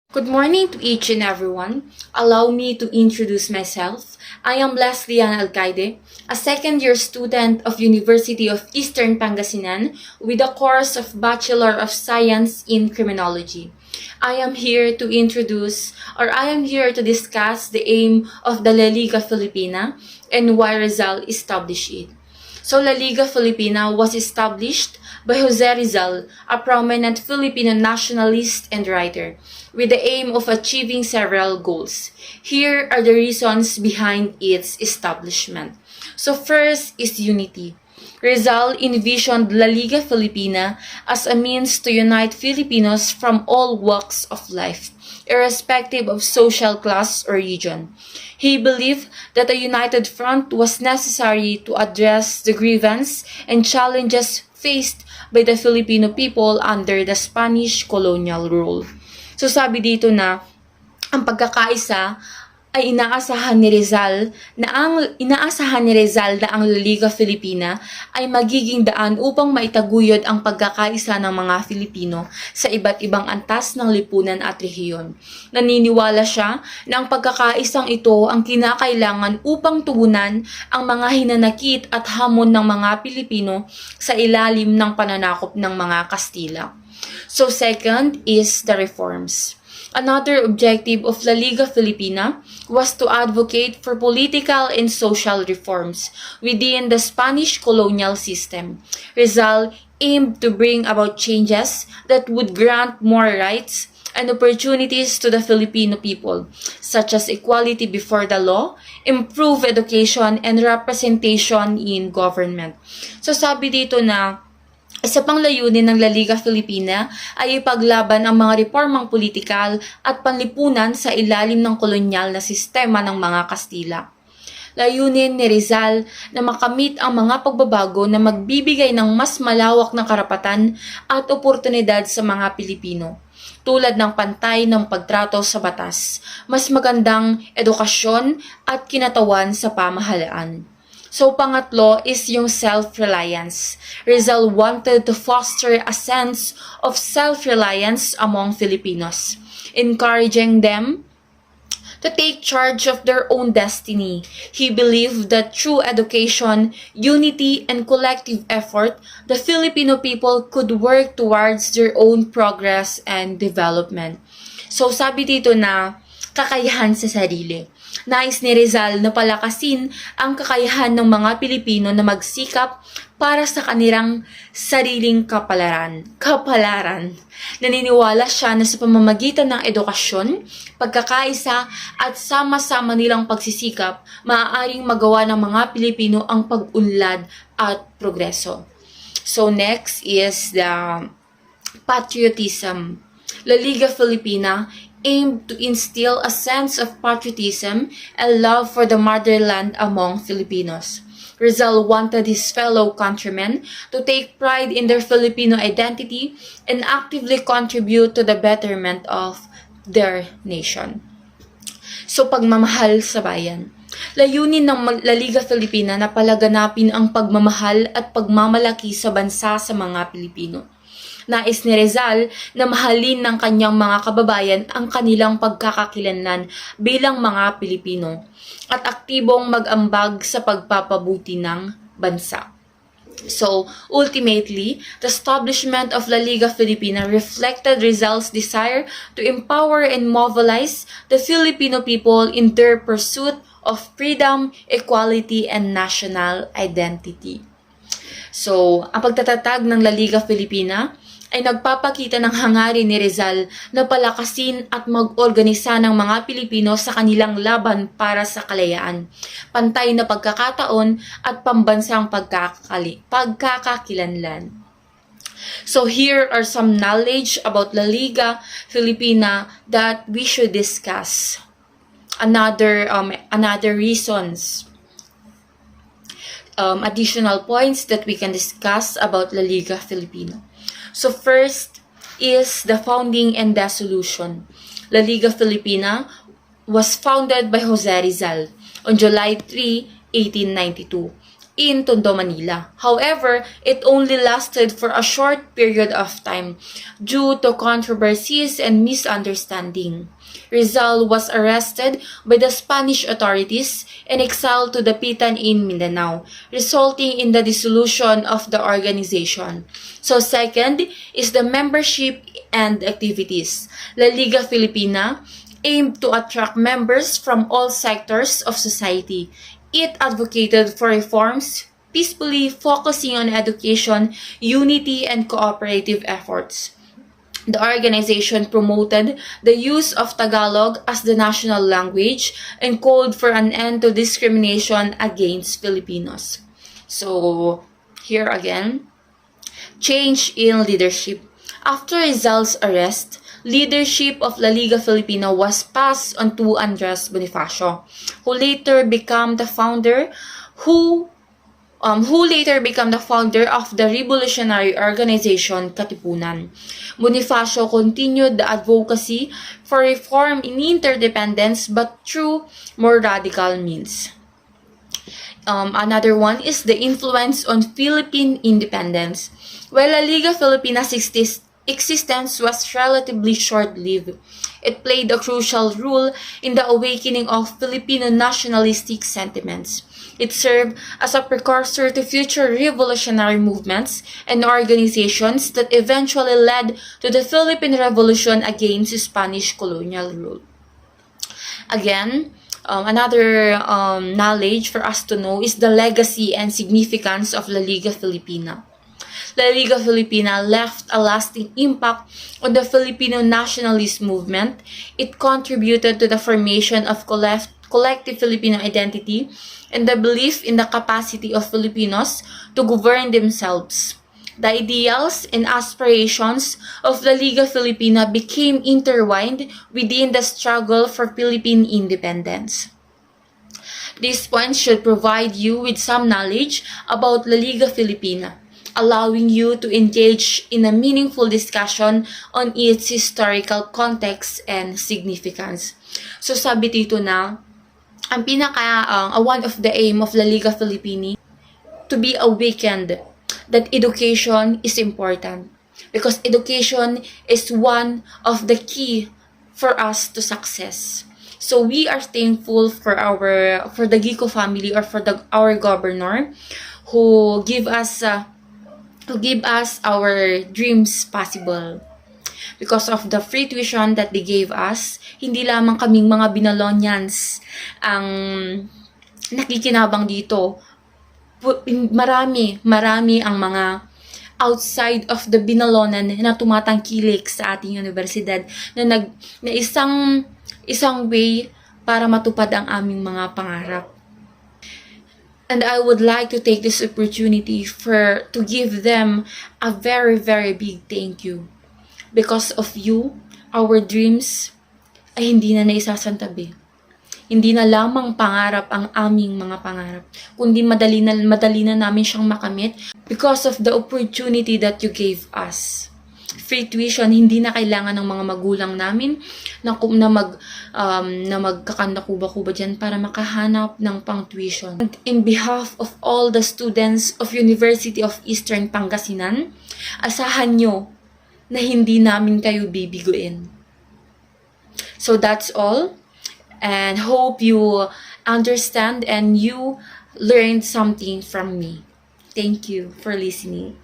Good morning to each and everyone. Allow me to introduce myself. I am Leslie Alcaide, a second-year student of University of Eastern Pangasinan with a course of Bachelor of Science in Criminology. I am here to discuss the aim of the La Liga Filipina and why Rizal established it. So La Liga Filipina was established by Jose Rizal, a prominent Filipino nationalist and writer, with the aim of achieving several goals. Here are the reasons behind its establishment. So first is unity. Rizal envisioned La Liga Filipina as a means to unite Filipinos from all walks of life, irrespective of social class or region. He believed that a united front was necessary to address the grievance and challenges faced by the Filipino people under the Spanish colonial rule. So sabi dito na ang pagkakaisa ay inaasahan ni Rizal na ang La Liga Filipina ay magiging daan upang maitaguyod ang pagkakaisa ng mga Filipino sa iba't ibang antas ng lipunan at rehiyon. Naniniwala siya na ang pagkakaisang ito ang kinakailangan upang tugunan ang mga hinanakit at hamon ng mga Pilipino sa ilalim ng pananakop ng mga Kastila. So second is the reforms. Another objective of La Liga Filipina was to advocate for political and social reforms within the Spanish colonial system. Rizal aimed to bring about changes that would grant more rights and opportunities to the Filipino people, such as equality before the law, improved education, and representation in government. So sabi dito na isa pang layunin ng La Liga Filipina ay ipaglaban ang mga reformang politikal at panlipunan sa ilalim ng kolonyal na sistema ng mga Kastila. Layunin ni Rizal na makamit ang mga pagbabago na magbibigay ng mas malawak na karapatan at oportunidad sa mga Pilipino, tulad ng pantay ng pagtrato sa batas, mas magandang edukasyon at kinatawan sa pamahalaan. So pangatlo is yung self-reliance. Rizal wanted to foster a sense of self-reliance among Filipinos, encouraging them to take charge of their own destiny. He believed that through education, unity, and collective effort, the Filipino people could work towards their own progress and development. So sabi dito na kakayahan sa sarili. Nais ni Rizal na palakasin ang kakayahan ng mga Pilipino na magsikap para sa kanilang sariling kapalaran. Naniniwala siya na sa pamamagitan ng edukasyon, pagkakaisa at sama-sama nilang pagsisikap, maaaring magawa ng mga Pilipino ang pag-unlad at progreso. So next is the patriotism. La Liga Filipina aimed to instill a sense of patriotism and love for the motherland among Filipinos. Rizal wanted his fellow countrymen to take pride in their Filipino identity and actively contribute to the betterment of their nation. So pagmamahal sa bayan. Layunin ng La Liga Filipina na palaganapin ang pagmamahal at pagmamalaki sa bansa sa mga Pilipino. Nais ni Rizal na mahalin ng kanyang mga kababayan ang kanilang pagkakakilanlan bilang mga Pilipino at aktibong mag-ambag sa pagpapabuti ng bansa. So, ultimately, the establishment of La Liga Filipina reflected Rizal's desire to empower and mobilize the Filipino people in their pursuit of freedom, equality, and national identity. So, ang pagtatatag ng La Liga Filipina ay nagpapakita ng hangarin ni Rizal na palakasin at mag-organisa ng mga Pilipino sa kanilang laban para sa kalayaan, pantay na pagkakataon at pambansang pagkakakilanlan. So here are some knowledge about La Liga Filipina that we should discuss. Another reasons, additional points that we can discuss about La Liga Filipina. So first is the founding and dissolution. La Liga Filipina was founded by Jose Rizal on July 3, 1892 in Tondo, Manila. However, it only lasted for a short period of time due to controversies and misunderstanding. Rizal was arrested by the Spanish authorities and exiled to Dapitan in Mindanao, resulting in the dissolution of the organization. So second is the membership and activities. La Liga Filipina aimed to attract members from all sectors of society. It advocated for reforms, peacefully focusing on education, unity, and cooperative efforts. The organization promoted the use of Tagalog as the national language and called for an end to discrimination against Filipinos. So, here again, change in leadership. After Rizal's arrest, leadership of La Liga Filipina was passed on to Andres Bonifacio, who later became the founder of the revolutionary organization Katipunan. Bonifacio continued the advocacy for reform in interdependence but through more radical means. Another one is the influence on Philippine independence. While La Liga Filipina's existence was relatively short-lived, it played a crucial role in the awakening of Filipino nationalistic sentiments. It served as a precursor to future revolutionary movements and organizations that eventually led to the Philippine Revolution against Spanish colonial rule. Again, another knowledge for us to know is the legacy and significance of La Liga Filipina. La Liga Filipina left a lasting impact on the Filipino nationalist movement. It contributed to the formation of collective Filipino identity and the belief in the capacity of Filipinos to govern themselves. The ideals and aspirations of La Liga Filipina became intertwined within the struggle for Philippine independence. These points should provide you with some knowledge about La Liga Filipina, allowing you to engage in a meaningful discussion on its historical context and significance. So sabi dito na, ang one of the aim of La Liga Filipina to be awakened that education is important because education is one of the key for us to success. So we are thankful for the Gico family or for our governor who give us our dreams possible. Because of the free tuition that they gave us, hindi lamang kaming mga Binalonians ang nakikinabang dito. Marami ang mga outside of the Binalonan na tumatangkilik sa ating universidad na isang way para matupad ang aming mga pangarap. And I would like to take this opportunity to give them a very, very big thank you. Because of you, our dreams ay hindi na naisasantabi. Hindi na lamang pangarap ang aming mga pangarap, kundi madali na namin siyang makamit because of the opportunity that you gave us. Free tuition, hindi na kailangan ng mga magulang namin na magkakanda-kuba-kuba dyan para makahanap ng pang-tuition. And in behalf of all the students of University of Eastern Pangasinan, asahan nyo na hindi namin kayo bibiguin. So that's all. And hope you understand and you learned something from me. Thank you for listening.